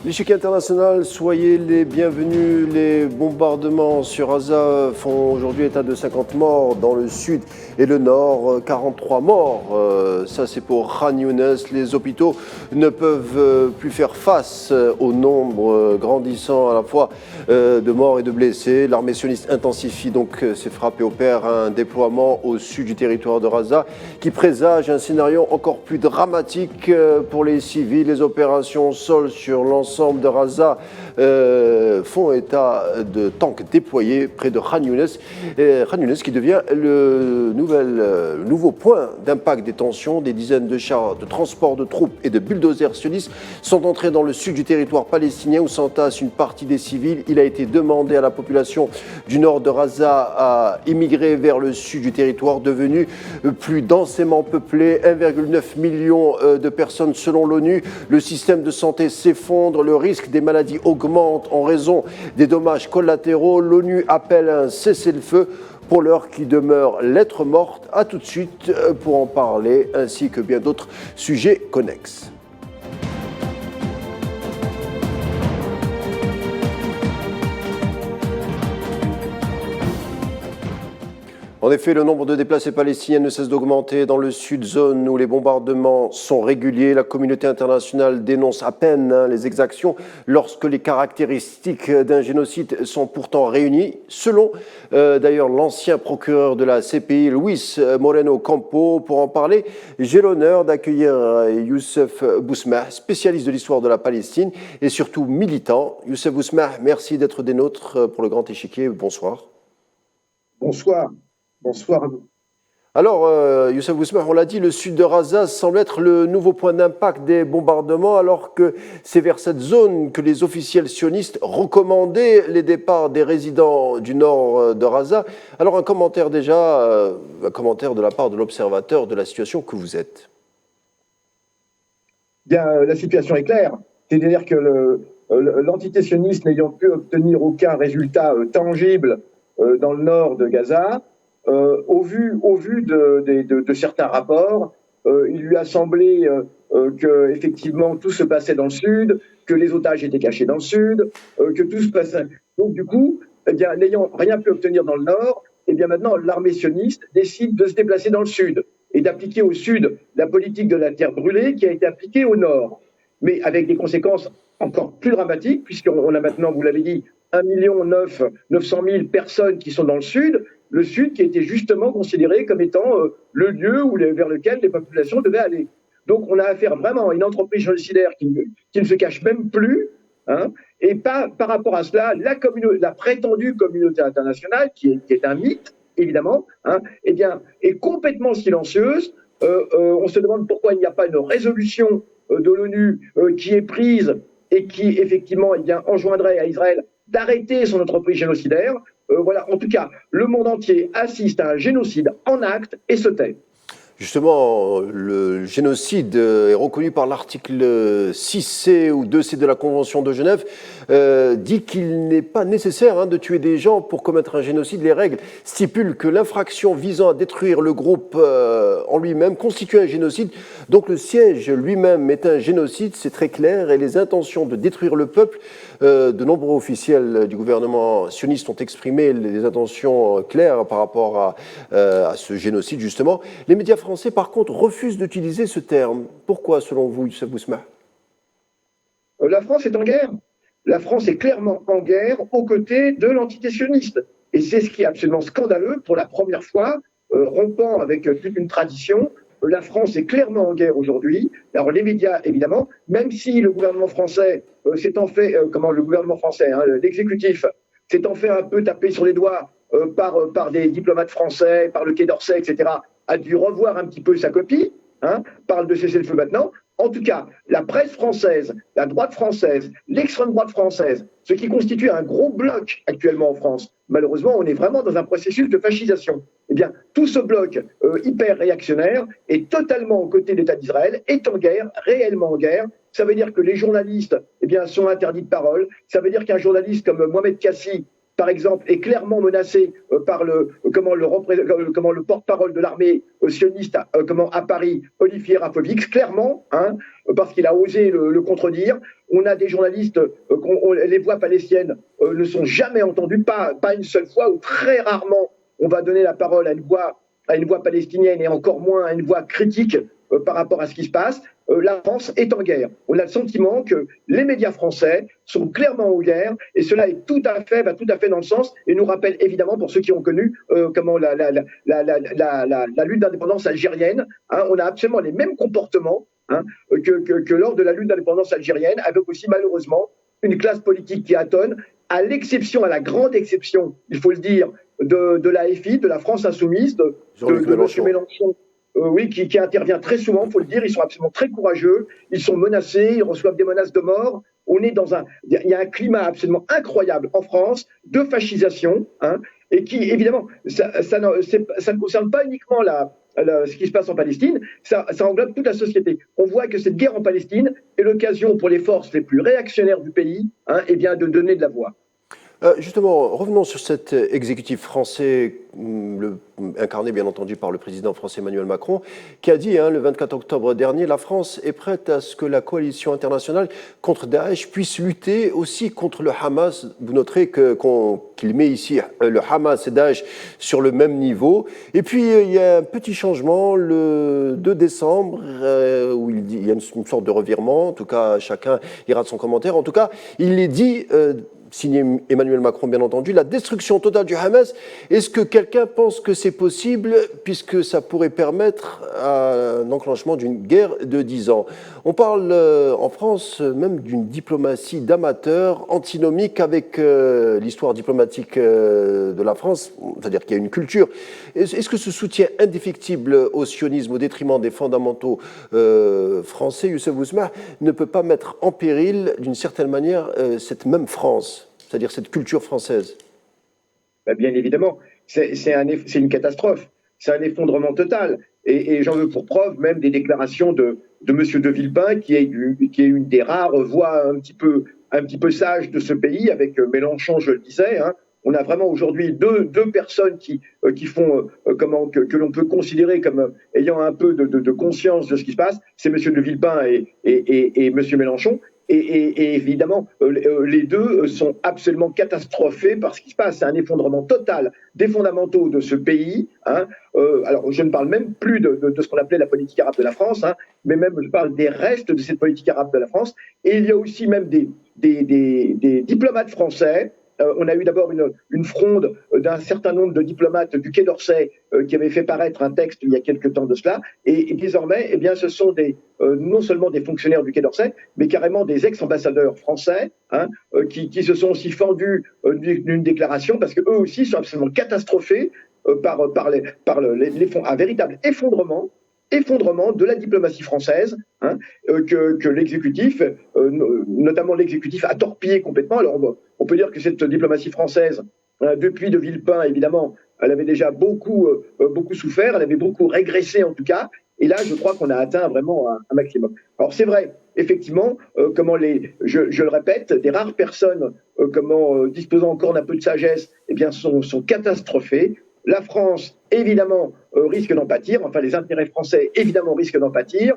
L'échiquier international, soyez les bienvenus. Les bombardements sur Gaza font aujourd'hui état de 50 morts dans le sud et le nord, 43 morts. Ça, c'est pour Khan Younes. Les hôpitaux ne peuvent plus faire face au nombre grandissant à la fois de morts et de blessés. L'armée sioniste intensifie donc ses frappes et opère un déploiement au sud du territoire de Gaza qui présage un scénario encore plus dramatique pour les civils. Les opérations sol sur l'ensemble de Gaza font état de tanks déployés près de Khan Younes. Khan Younes qui devient le nouveau point d'impact des tensions. Des dizaines de chars de transport de troupes et de bulldozers sionistes sont entrés dans le sud du territoire palestinien où s'entasse une partie des civils. Il a été demandé à la population du nord de Gaza à émigrer vers le sud du territoire devenu plus densément peuplé, 1,9 million de personnes selon l'ONU. Le système de santé s'effondre, le risque des maladies augmente en raison des dommages collatéraux. L'ONU appelle un cessez-le-feu pour l'heure qui demeure lettre morte. A tout de suite pour en parler, ainsi que bien d'autres sujets connexes. En effet, le nombre de déplacés palestiniens ne cesse d'augmenter dans le sud, zone où les bombardements sont réguliers. La communauté internationale dénonce à peine les exactions lorsque les caractéristiques d'un génocide sont pourtant réunies. Selon d'ailleurs l'ancien procureur de la CPI, Luis Moreno Campo, pour en parler, j'ai l'honneur d'accueillir Youssef Bousmah, spécialiste de l'histoire de la Palestine et surtout militant. Youssef Bousmah, merci d'être des nôtres pour le Grand Échiquier. Bonsoir. Bonsoir. Bonsoir à vous. Alors, Youssef Bousmah, on l'a dit, le sud de Gaza semble être le nouveau point d'impact des bombardements, alors que c'est vers cette zone que les officiels sionistes recommandaient les départs des résidents du nord de Gaza. Alors, un commentaire de la part de l'observateur de la situation que vous êtes. Bien, la situation est claire. C'est-à-dire que l'entité sioniste n'ayant pu obtenir aucun résultat tangible dans le nord de Gaza, au vu de certains rapports, il lui a semblé que effectivement tout se passait dans le sud, que les otages étaient cachés dans le sud, que tout se passait. Donc du coup, eh bien, n'ayant rien pu obtenir dans le nord, eh bien maintenant l'armée sioniste décide de se déplacer dans le sud et d'appliquer au sud la politique de la terre brûlée qui a été appliquée au nord, mais avec des conséquences encore plus dramatiques, puisqu'on a maintenant, vous l'avez dit, 1,9 million personnes qui sont dans le sud qui a été justement considéré comme étant le lieu vers lequel les populations devaient aller. Donc on a affaire vraiment à une entreprise génocidaire qui ne se cache même plus, hein, et par rapport à cela, la prétendue communauté internationale, qui est un mythe, évidemment, hein, eh bien, est complètement silencieuse. On se demande pourquoi il n'y a pas une résolution de l'ONU qui est prise et qui, effectivement, eh bien, enjoindrait à Israël d'arrêter son entreprise génocidaire. Voilà, en tout cas, le monde entier assiste à un génocide en acte et se tait. Justement, le génocide est reconnu par l'article 6C ou 2C de la Convention de Genève, dit qu'il n'est pas nécessaire de tuer des gens pour commettre un génocide. Les règles stipulent que l'infraction visant à détruire le groupe en lui-même constitue un génocide. Donc le siège lui-même est un génocide, c'est très clair, et les intentions de détruire le peuple, de nombreux officiels du gouvernement sioniste ont exprimé des intentions claires par rapport à ce génocide, justement. Les médias français, par contre, refusent d'utiliser ce terme. Pourquoi, selon vous, Youssef Bousmah ? La France est en guerre. La France est clairement en guerre aux côtés de l'entité sioniste. Et c'est ce qui est absolument scandaleux. Pour la première fois, rompant avec toute une tradition, la France est clairement en guerre aujourd'hui. Alors les médias, évidemment, même si le gouvernement français l'exécutif s'est en fait un peu taper sur les doigts par des diplomates français, par le Quai d'Orsay, etc., a dû revoir un petit peu sa copie, parle de cessez-le-feu maintenant. En tout cas, la presse française, la droite française, l'extrême droite française, ce qui constitue un gros bloc actuellement en France, malheureusement, on est vraiment dans un processus de fascisation. Eh bien, tout ce bloc hyper réactionnaire est totalement aux côtés de l'État d'Israël, est en guerre, réellement en guerre. Ça veut dire que les journalistes sont interdits de parole. Ça veut dire qu'un journaliste comme Mohamed Kassi, par exemple, est clairement menacé par le porte-parole de l'armée sioniste à Paris, Olivier Rafovix, clairement, hein, parce qu'il a osé le contredire. On a des journalistes, les voix palestiniennes ne sont jamais entendues, pas une seule fois, ou très rarement on va donner la parole à une voix palestinienne et encore moins à une voix critique par rapport à ce qui se passe. La France est en guerre. On a le sentiment que les médias français sont clairement en guerre et cela est va tout à fait dans le sens et nous rappelle évidemment, pour ceux qui ont connu la lutte d'indépendance algérienne, hein, on a absolument les mêmes comportements, hein, que lors de la lutte d'indépendance algérienne, avec aussi malheureusement une classe politique qui atone, à la grande exception, il faut le dire, de l'AFI, de la France Insoumise, de M. Mélenchon. Oui, qui intervient très souvent, il faut le dire, ils sont absolument très courageux, ils sont menacés, ils reçoivent des menaces de mort. Il y a un climat absolument incroyable en France de fascisation, hein, et qui, évidemment, ça ne concerne pas uniquement ce qui se passe en Palestine, ça englobe toute la société. On voit que cette guerre en Palestine est l'occasion pour les forces les plus réactionnaires du pays, hein, eh bien, de donner de la voix. Justement, revenons sur cet exécutif français, incarné bien entendu par le président français Emmanuel Macron, qui a dit le 24 octobre dernier, la France est prête à ce que la coalition internationale contre Daesh puisse lutter aussi contre le Hamas. Vous noterez qu'il met ici le Hamas et Daesh sur le même niveau. Et puis, il y a un petit changement le 2 décembre, où il y a une sorte de revirement. En tout cas, chacun ira de son commentaire. En tout cas, il est dit... signé Emmanuel Macron, bien entendu, la destruction totale du Hamas. Est-ce que quelqu'un pense que c'est possible, puisque ça pourrait permettre un enclenchement d'une guerre de 10 ans? On parle en France même d'une diplomatie d'amateurs antinomique avec l'histoire diplomatique de la France, c'est-à-dire qu'il y a une culture. Est-ce que ce soutien indéfectible au sionisme au détriment des fondamentaux français, Youssef Bousmah, ne peut pas mettre en péril, d'une certaine manière, cette même France, c'est-à-dire cette culture française? Bien évidemment, c'est une catastrophe, c'est un effondrement total. Et j'en veux pour preuve même des déclarations de M. de Villepin, qui est une des rares voix un petit peu sages de ce pays, avec Mélenchon, je le disais. Hein. On a vraiment aujourd'hui deux personnes qui font que l'on peut considérer comme ayant un peu de conscience de ce qui se passe. C'est M. de Villepin et M. Mélenchon. Et évidemment, les deux sont absolument catastrophés par ce qui se passe. C'est un effondrement total des fondamentaux de ce pays. Hein. Alors, je ne parle même plus de ce qu'on appelait la politique arabe de la France, hein, mais même je parle des restes de cette politique arabe de la France. Et il y a aussi même des diplomates français. On a eu d'abord une fronde d'un certain nombre de diplomates du Quai d'Orsay qui avaient fait paraître un texte il y a quelque temps de cela. Et désormais, eh bien, ce sont non seulement des fonctionnaires du Quai d'Orsay, mais carrément des ex-ambassadeurs français, hein, qui se sont aussi fendus d'une déclaration parce qu'eux aussi sont absolument catastrophés par un véritable effondrement de la diplomatie française, hein, que l'exécutif, notamment l'exécutif, a torpillé complètement. Alors, on peut dire que cette diplomatie française, depuis de Villepin, évidemment, elle avait déjà beaucoup souffert, elle avait beaucoup régressé en tout cas, et là, je crois qu'on a atteint vraiment un maximum. Alors, c'est vrai, effectivement, je le répète, des rares personnes disposant encore d'un peu de sagesse, eh bien, sont catastrophées. La France, évidemment, risque d'en pâtir. Enfin, les intérêts français, évidemment, risquent d'en pâtir,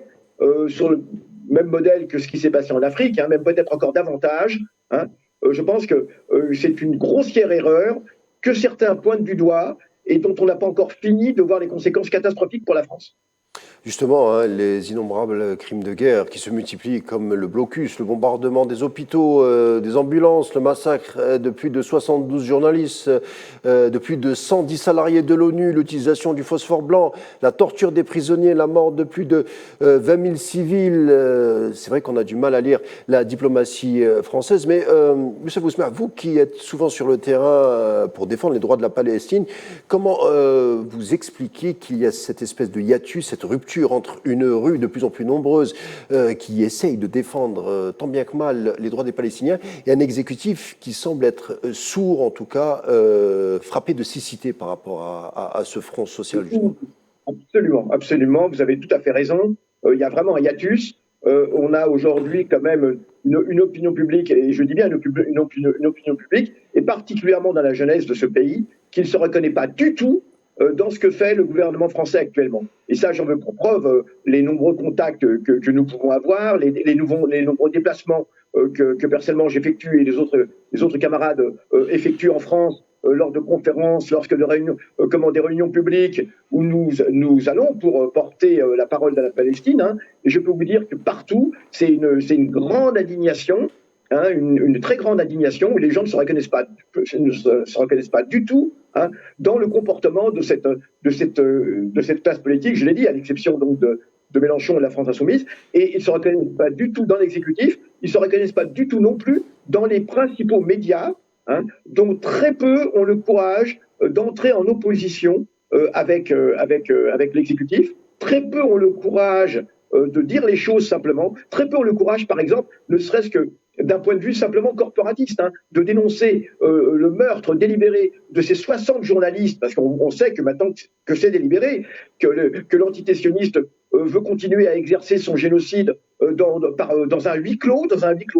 sur le même modèle que ce qui s'est passé en Afrique, hein, même peut-être encore davantage. Hein. Je pense que c'est une grossière erreur que certains pointent du doigt et dont on n'a pas encore fini de voir les conséquences catastrophiques pour la France. Justement, les innombrables crimes de guerre qui se multiplient, comme le blocus, le bombardement des hôpitaux, des ambulances, le massacre de plus de 72 journalistes, de plus de 110 salariés de l'ONU, l'utilisation du phosphore blanc, la torture des prisonniers, la mort de plus de 20 000 civils. C'est vrai qu'on a du mal à lire la diplomatie française, mais M. Bousmah, vous qui êtes souvent sur le terrain pour défendre les droits de la Palestine, comment vous expliquez qu'il y a cette espèce de hiatus, cette rupture entre une rue de plus en plus nombreuse qui essaye de défendre tant bien que mal les droits des Palestiniens et un exécutif qui semble être sourd, en tout cas frappé de cécité par rapport à ce front social, justement? Absolument, absolument, vous avez tout à fait raison. Il y a vraiment un hiatus. on a aujourd'hui quand même une opinion publique, et je dis bien une opinion publique, et particulièrement dans la jeunesse de ce pays, qui ne se reconnaît pas du tout dans ce que fait le gouvernement français actuellement. Et ça, j'en veux pour preuve les nombreux contacts que nous pouvons avoir, les nombreux déplacements que personnellement j'effectue et les autres camarades effectuent en France lors de conférences, lorsque des réunions publiques où nous allons pour porter la parole de la Palestine. Hein, et je peux vous dire que partout, c'est une grande indignation, hein, une très grande indignation où les gens ne se reconnaissent pas du tout, hein, dans le comportement de cette classe politique, je l'ai dit, à l'exception donc de Mélenchon et de la France Insoumise, et ils ne se reconnaissent pas du tout dans l'exécutif, ils ne se reconnaissent pas du tout non plus dans les principaux médias, hein, dont très peu ont le courage d'entrer en opposition avec l'exécutif, très peu ont le courage de dire les choses simplement, très peu ont le courage, par exemple, ne serait-ce que d'un point de vue simplement corporatiste, hein, de dénoncer le meurtre délibéré de ces 60 journalistes, parce qu'on sait que maintenant que c'est délibéré, que l'entité sioniste veut continuer à exercer son génocide dans un huis clos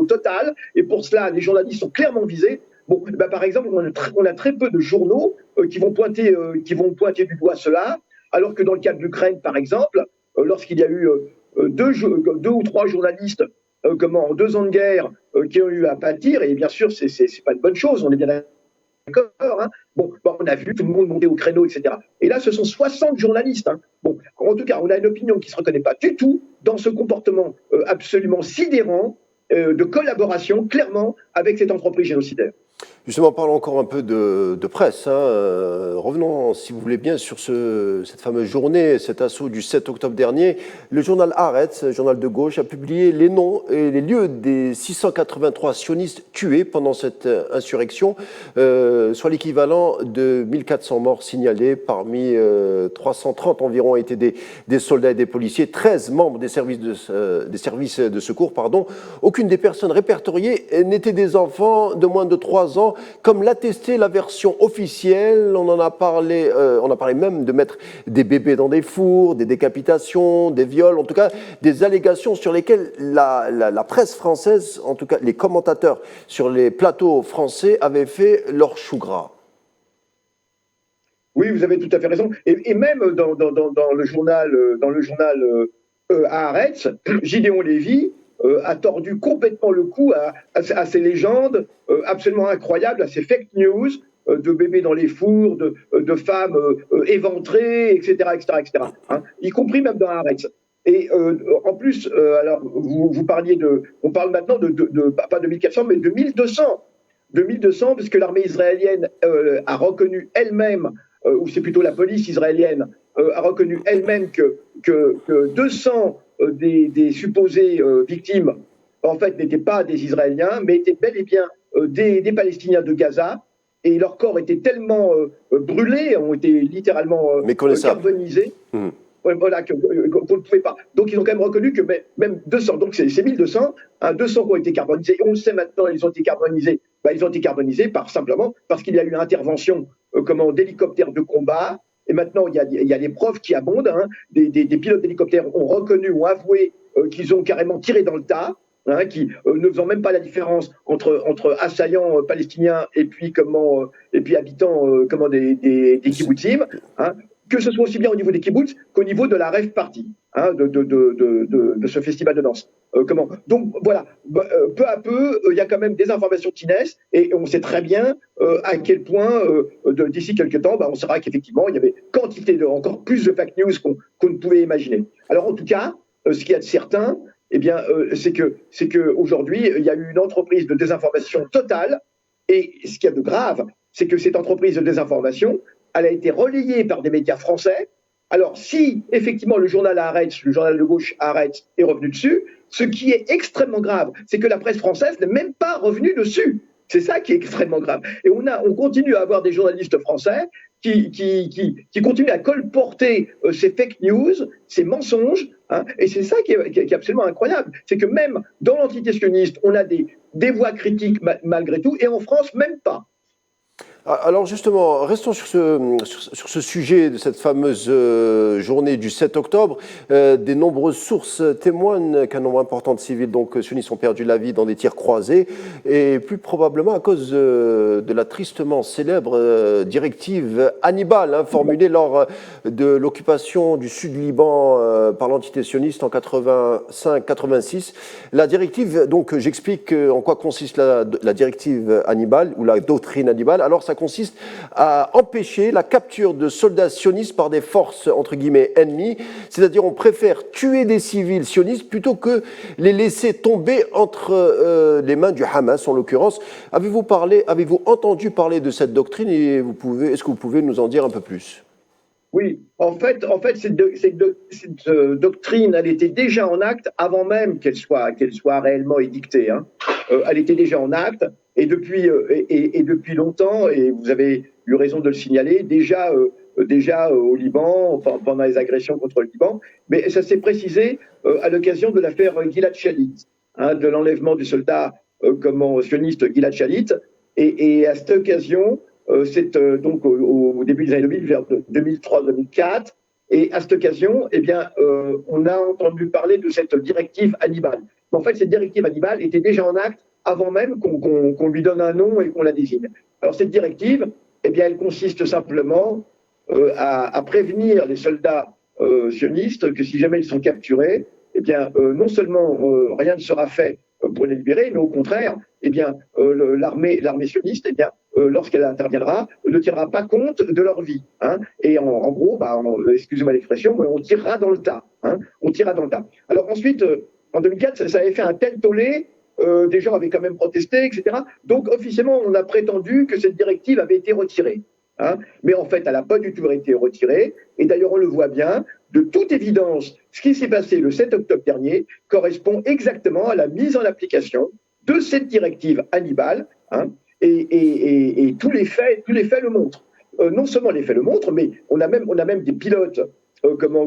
total, et pour cela, les journalistes sont clairement visés. Bon, ben par exemple, on a très peu de journaux qui vont pointer du doigt cela, alors que dans le cas de l'Ukraine, par exemple, lorsqu'il y a eu deux ou trois journalistes en 2 ans de guerre qui ont eu à pâtir, et bien sûr, c'est pas une bonne chose, on est bien d'accord. Hein. Bon, on a vu tout le monde monter au créneau, etc. Et là, ce sont 60 journalistes. Hein. Bon, en tout cas, on a une opinion qui ne se reconnaît pas du tout dans ce comportement absolument sidérant de collaboration, clairement, avec cette entreprise génocidaire. Justement, parlons encore un peu de presse. Hein. Revenons, si vous voulez bien, sur cette fameuse journée, cet assaut du 7 octobre dernier. Le journal Haaretz, journal de gauche, a publié les noms et les lieux des 683 sionistes tués pendant cette insurrection, soit l'équivalent de 1400 morts signalés. Parmi 330 environ étaient des soldats et des policiers, 13 membres des services de secours. Aucune des personnes répertoriées n'étaient des enfants de moins de 3 ans, comme l'attestait la version officielle. On a parlé même de mettre des bébés dans des fours, des décapitations, des viols, en tout cas des allégations sur lesquelles la presse française, en tout cas les commentateurs sur les plateaux français, avaient fait leur chou gras. Oui, vous avez tout à fait raison. Et même dans le journal Haaretz, Gideon Lévy a tordu complètement le cou à ces légendes absolument incroyables, à ces fake news de bébés dans les fours, de femmes éventrées, etc., hein, y compris même dans Haaretz. Et en plus, alors vous parliez on parle maintenant pas de 1400, mais de 1200. De 1200, parce que l'armée israélienne a reconnu elle-même, ou c'est plutôt la police israélienne, a reconnu elle-même que 200 des supposées victimes, en fait, n'étaient pas des Israéliens, mais étaient bel et bien des Palestiniens de Gaza, et leurs corps étaient tellement brûlés, ont été littéralement carbonisés. Mmh. Voilà, qu'on ne pouvait pas. Donc, ils ont quand même reconnu que même 200, donc c'est 1200, 200 qui ont été carbonisés. On le sait maintenant, ils ont été carbonisés. Ils ont été carbonisés simplement parce qu'il y a eu intervention d'hélicoptères de combat. Et maintenant, il y a des preuves qui abondent. Hein. Des pilotes d'hélicoptères ont reconnu, ont avoué qu'ils ont carrément tiré dans le tas, hein, qui ne faisant même pas la différence entre assaillants palestiniens et puis habitants des kibbutzim. Hein. Que ce soit aussi bien au niveau des kibbutz qu'au niveau de la rave party, hein, de ce festival de danse. Donc voilà, peu à peu, il y a quand même des informations qui naissent, et on sait très bien à quel point, d'ici quelques temps, on saura qu'effectivement, il y avait encore plus de fake news qu'on ne pouvait imaginer. Alors en tout cas, ce qu'il y a de certain, c'est que aujourd'hui, il y a eu une entreprise de désinformation totale, et ce qu'il y a de grave, c'est que cette entreprise de désinformation, elle a été relayée par des médias français. Alors, si effectivement le journal Haaretz, le journal de gauche Haaretz, est revenu dessus, ce qui est extrêmement grave, c'est que la presse française n'est même pas revenue dessus. C'est ça qui est extrêmement grave. Et on continue à avoir des journalistes français qui continuent à colporter ces fake news, ces mensonges, hein, et c'est ça qui est absolument incroyable. C'est que même dans l'entité sioniste, on a des voix critiques malgré tout, et en France, même pas. Alors justement, restons sur ce sujet de cette fameuse journée du 7 octobre. Des nombreuses sources témoignent qu'un nombre important de civils donc sionistes ont perdu la vie dans des tirs croisés, et plus probablement à cause de la tristement célèbre directive Hannibal, formulée lors de l'occupation du sud Liban par l'entité sioniste en 85-86. La directive, donc j'explique en quoi consiste la directive Hannibal ou la doctrine Hannibal. Alors ça consiste à empêcher la capture de soldats sionistes par des forces entre guillemets ennemies, c'est-à-dire on préfère tuer des civils sionistes plutôt que les laisser tomber entre les mains du Hamas en l'occurrence. Avez-vous entendu parler de cette doctrine et est-ce que vous pouvez nous en dire un peu plus? Oui, en fait, cette doctrine, elle était déjà en acte avant même qu'elle soit réellement édictée. Elle était déjà en acte et depuis longtemps, et vous avez eu raison de le signaler, déjà au Liban, pendant les agressions contre le Liban, mais ça s'est précisé à l'occasion de l'affaire Gilad Shalit, de l'enlèvement du soldat sioniste Gilad Shalit, et à cette occasion, c'est donc au début des années 2000, vers 2003-2004. Et à cette occasion, on a entendu parler de cette directive Hannibal. Mais en fait, cette directive Hannibal était déjà en acte avant même qu'on lui donne un nom et qu'on la désigne. Alors cette directive, elle consiste simplement à prévenir les soldats sionistes que si jamais ils sont capturés, non seulement rien ne sera fait pour les libérer, mais au contraire, l'armée sioniste, lorsqu'elle interviendra, ne tiendra pas compte de leur vie. Et en gros, excusez-moi l'expression, mais on tirera dans le tas. On tirera dans le tas. Alors ensuite, en 2004, ça avait fait un tel tollé, des gens avaient quand même protesté, etc. Donc officiellement, on a prétendu que cette directive avait été retirée. Mais en fait, elle n'a pas du tout été retirée. Et d'ailleurs, on le voit bien, de toute évidence, ce qui s'est passé le 7 octobre dernier correspond exactement à la mise en application de cette directive Hannibal. Et tous les faits le montrent. Non seulement les faits le montrent, mais on a même des pilotes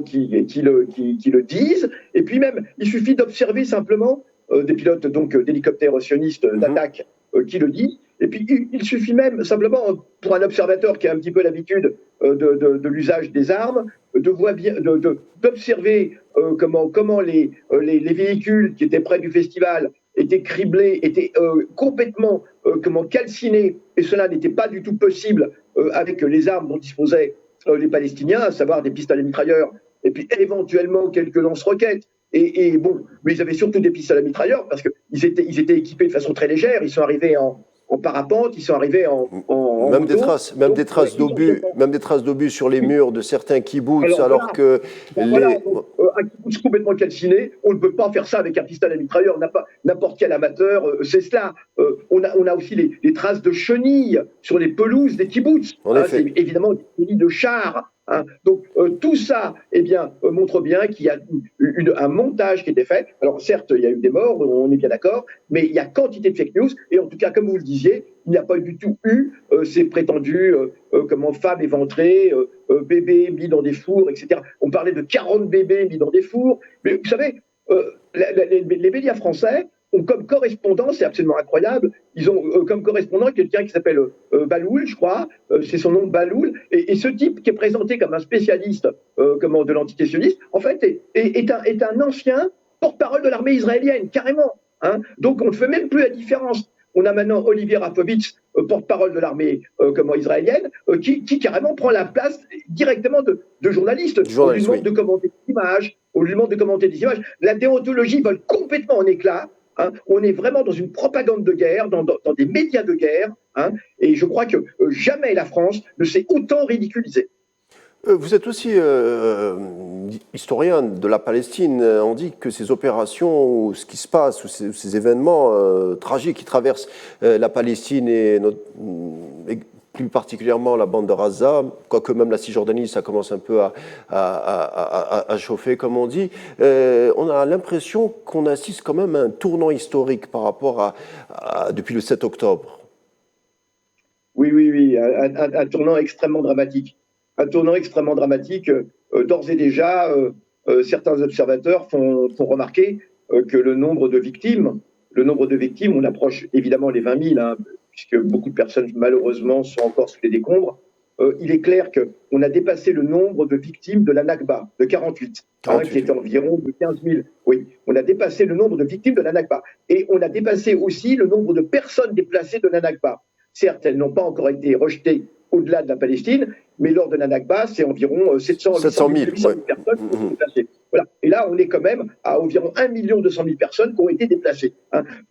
qui le disent. Et puis même, il suffit d'observer simplement des pilotes d'hélicoptères sionistes d'attaque qui le disent. Et puis, il suffit même simplement, pour un observateur qui a un petit peu l'habitude de l'usage des armes, d'observer comment les véhicules qui étaient près du festival étaient criblés, étaient complètement calcinés, et cela n'était pas du tout possible avec les armes dont disposaient les Palestiniens, à savoir des pistolets mitrailleurs, et puis éventuellement quelques lance-roquettes. Mais ils avaient surtout des pistolets mitrailleurs parce qu'ils étaient équipés de façon très légère. Ils sont arrivés en parapente, ils sont arrivés en même moto. Des traces d'obus sur les murs de certains kibboutz, alors que un kibbutz complètement calciné, on ne peut pas faire ça avec un pistolet mitrailleur, n'importe quel amateur sait cela. On a aussi les traces de chenilles sur les pelouses des kibbutz. C'est évidemment des chenilles de chars. Donc tout ça montre bien qu'il y a un montage qui était fait. Alors certes, il y a eu des morts, on est bien d'accord, mais il y a quantité de fake news, et en tout cas, comme vous le disiez, il n'y a pas du tout eu ces prétendus femmes éventrées, bébés mis dans des fours, etc. On parlait de 40 bébés mis dans des fours, mais vous savez, les médias français ont comme correspondant, c'est absolument incroyable, ils ont comme correspondant quelqu'un qui s'appelle Baloul, je crois, c'est son nom, Baloul, et ce type qui est présenté comme un spécialiste de l'entité sioniste, en fait, est un ancien porte-parole de l'armée israélienne, carrément. Donc on ne fait même plus la différence. On a maintenant Olivier Rafovitch, porte-parole de l'armée israélienne, qui carrément prend la place directement de journaliste. On lui demande de commenter des images. La déontologie vole complètement en éclats. On est vraiment dans une propagande de guerre, dans des médias de guerre, et je crois que jamais la France ne s'est autant ridiculisée. Vous êtes aussi historien de la Palestine. On dit que ces opérations, ou ce qui se passe, ou ces événements tragiques qui traversent la Palestine et plus particulièrement la bande de Gaza, quoique même la Cisjordanie, ça commence un peu à chauffer, comme on dit. On a l'impression qu'on assiste quand même à un tournant historique par rapport depuis le 7 octobre. Oui, un tournant extrêmement dramatique. D'ores et déjà, certains observateurs font remarquer que le nombre de victimes, on approche évidemment les 20 000, puisque beaucoup de personnes malheureusement sont encore sous les décombres. Il est clair qu'on a dépassé le nombre de victimes de la Nakba, de 48, qui était environ de 15 000. Oui, on a dépassé le nombre de victimes de la Nakba. Et on a dépassé aussi le nombre de personnes déplacées de la Nakba. Certes, elles n'ont pas encore été rejetées au-delà de la Palestine, mais lors de la Nakba, c'est environ 700 000 personnes qui ont été déplacées. Voilà. Et là, on est quand même à environ 1 200 000 personnes qui ont été déplacées.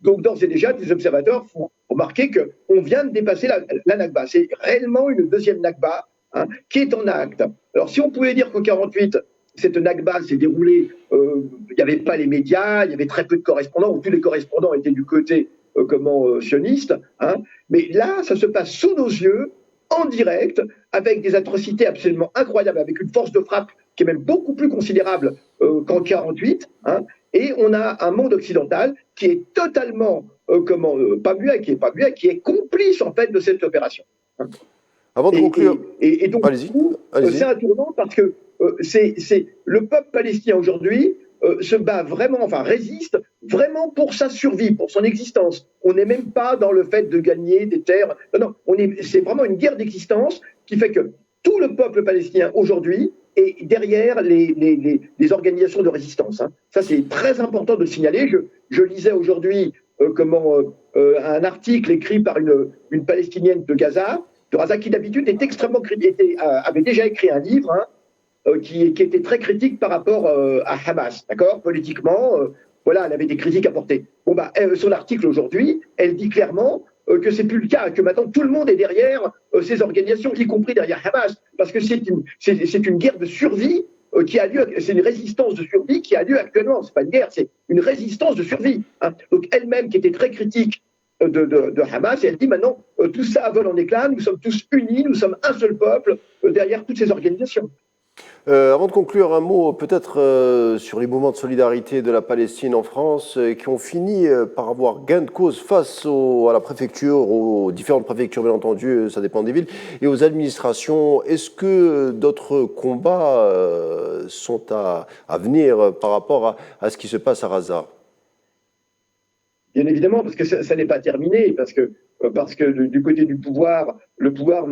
Donc, d'ores et déjà, des observateurs font remarquer qu'on vient de dépasser la Nakba. C'est réellement une deuxième Nakba qui est en acte. Alors, si on pouvait dire qu'en 48, cette Nakba s'est déroulée, il n'y avait pas les médias, il y avait très peu de correspondants, ou tous les correspondants étaient du côté sioniste. Mais là, ça se passe sous nos yeux, en direct, avec des atrocités absolument incroyables, avec une force de frappe qui est même beaucoup plus considérable qu'en 48, et on a un monde occidental qui est totalement pas muet, qui est complice en fait de cette opération. Avant de conclure, et donc c'est un tournant parce que c'est le peuple palestinien aujourd'hui se bat vraiment, enfin résiste vraiment pour sa survie, pour son existence. On n'est même pas dans le fait de gagner des terres. Non, c'est vraiment une guerre d'existence qui fait que tout le peuple palestinien aujourd'hui est derrière les organisations de résistance. Ça, c'est très important de signaler. Je lisais aujourd'hui un article écrit par une Palestinienne de Gaza, qui d'habitude est extrêmement avait déjà écrit un livre qui était très critique par rapport à Hamas, d'accord, politiquement. Voilà, elle avait des critiques à porter. Son article aujourd'hui, elle dit clairement que c'est plus le cas, que maintenant tout le monde est derrière ces organisations, y compris derrière Hamas, parce que c'est une guerre de survie qui a lieu, c'est une résistance de survie qui a lieu actuellement. C'est pas une guerre, c'est une résistance de survie. Donc elle-même qui était très critique de Hamas, et elle dit maintenant tout ça vole en éclats, nous sommes tous unis, nous sommes un seul peuple derrière toutes ces organisations. Avant de conclure, un mot peut-être sur les mouvements de solidarité de la Palestine en France qui ont fini par avoir gain de cause face à la préfecture, aux différentes préfectures bien entendu, ça dépend des villes, et aux administrations. Est-ce que d'autres combats sont à venir par rapport à ce qui se passe à Gaza ? Bien évidemment, parce que ça n'est pas terminé, parce que du côté du pouvoir, le pouvoir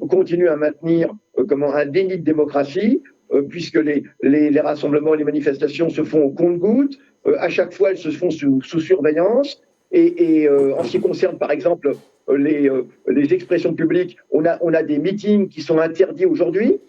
continue à maintenir un déni de démocratie, puisque les rassemblements, les manifestations se font au compte-gouttes, à chaque fois elles se font sous surveillance, et en ce qui concerne par exemple les expressions publiques, on a des meetings qui sont interdits aujourd'hui.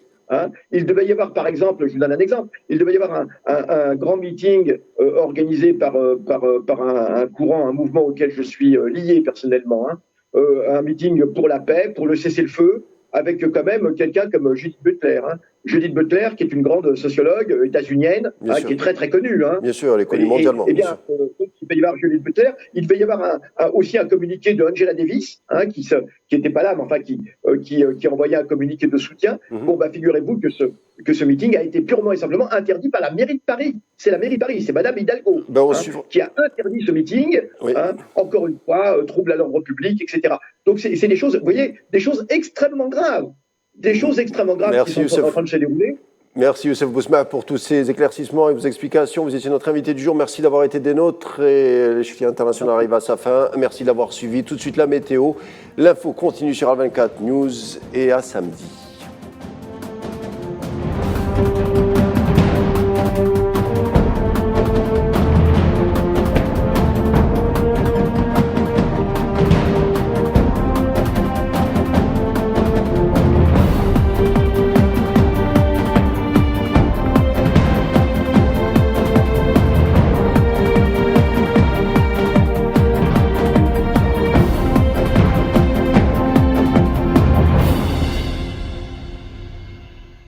Il devait y avoir, par exemple, je vous donne un exemple, il devait y avoir un grand meeting organisé par un courant, un mouvement auquel je suis lié personnellement, un meeting pour la paix, pour le cessez-le-feu, avec quand même quelqu'un comme Judith Butler. Judith Butler, qui est une grande sociologue états-unienne, qui est très très connue. Bien sûr, elle est connue mondialement. Il devait y avoir Judith Butler, il devait y avoir aussi un communiqué de Angela Davis, qui n'était pas là, mais enfin qui envoyait un communiqué de soutien. Figurez-vous que ce meeting a été purement et simplement interdit par la mairie de Paris. C'est la mairie de Paris, c'est Madame Hidalgo qui a interdit ce meeting, encore une fois, trouble à l'ordre public, etc. Donc c'est des choses, vous voyez, des choses extrêmement graves. Des choses extrêmement graves qui sont en train de se dérouler. Merci Youssef Bousma pour tous ces éclaircissements et vos explications. Vous étiez notre invité du jour. Merci d'avoir été des nôtres. Et l'échiquier international arrive à sa fin. Merci d'avoir suivi. Tout de suite la météo. L'info continue sur Al24 News et à samedi.